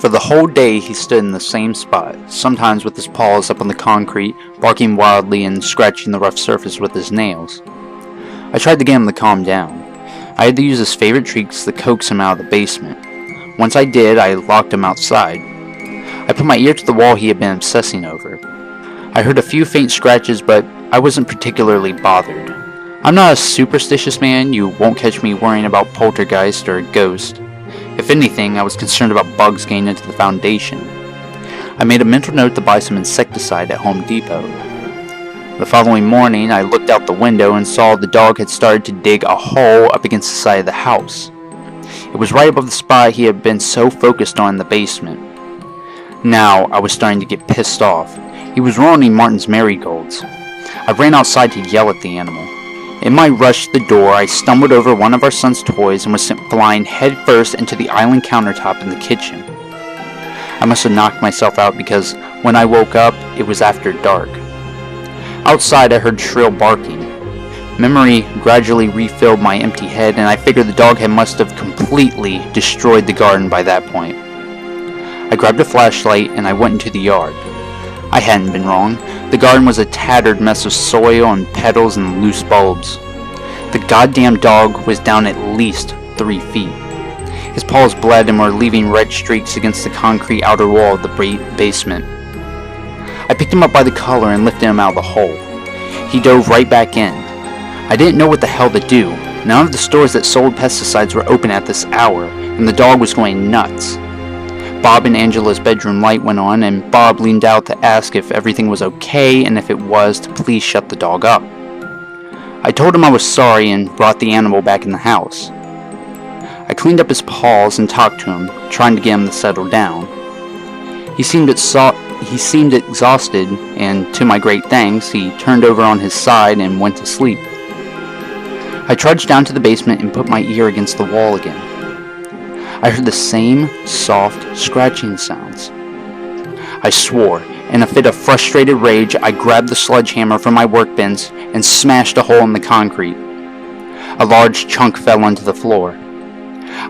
For the whole day he stood in the same spot, sometimes with his paws up on the concrete, barking wildly and scratching the rough surface with his nails. I tried to get him to calm down. I had to use his favorite tricks to coax him out of the basement. Once I did, I locked him outside. I put my ear to the wall he had been obsessing over. I heard a few faint scratches, but I wasn't particularly bothered. I'm not a superstitious man. You won't catch me worrying about poltergeist or a ghost. If anything, I was concerned about bugs getting into the foundation. I made a mental note to buy some insecticide at Home Depot. The following morning, I looked out the window and saw the dog had started to dig a hole up against the side of the house. It was right above the spot he had been so focused on in the basement. Now, I was starting to get pissed off. He was ruining Martin's marigolds. I ran outside to yell at the animal. In my rush to the door, I stumbled over one of our son's toys and was sent flying headfirst into the island countertop in the kitchen. I must have knocked myself out because when I woke up, it was after dark. Outside, I heard shrill barking. Memory gradually refilled my empty head, and I figured the dog must have completely destroyed the garden by that point. I grabbed a flashlight and I went into the yard. I hadn't been wrong. The garden was a tattered mess of soil and petals and loose bulbs. The goddamn dog was down at least 3 feet. His paws bled and were leaving red streaks against the concrete outer wall of the basement. I picked him up by the collar and lifted him out of the hole. He dove right back in. I didn't know what the hell to do. None of the stores that sold pesticides were open at this hour, and the dog was going nuts. Bob and Angela's bedroom light went on, and Bob leaned out to ask if everything was okay, and if it was, to please shut the dog up. I told him I was sorry and brought the animal back in the house. I cleaned up his paws and talked to him, trying to get him to settle down. He seemed exhausted, and to my great thanks, he turned over on his side and went to sleep. I trudged down to the basement and put my ear against the wall again. I heard the same soft scratching sounds. I swore. In a fit of frustrated rage, I grabbed the sledgehammer from my workbench and smashed a hole in the concrete. A large chunk fell onto the floor.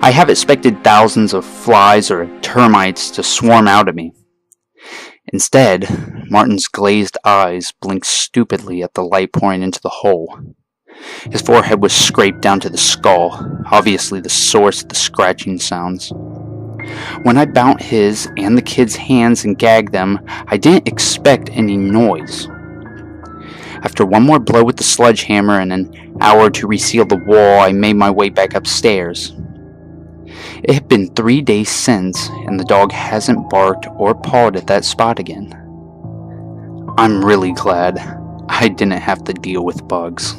I have expected thousands of flies or termites to swarm out at me. Instead, Martin's glazed eyes blinked stupidly at the light pouring into the hole. His forehead was scraped down to the skull, obviously the source of the scratching sounds. When I bound his and the kids' hands and gagged them, I didn't expect any noise. After one more blow with the sledgehammer and an hour to reseal the wall, I made my way back upstairs. It had been 3 days since, and the dog hasn't barked or pawed at that spot again. I'm really glad I didn't have to deal with bugs.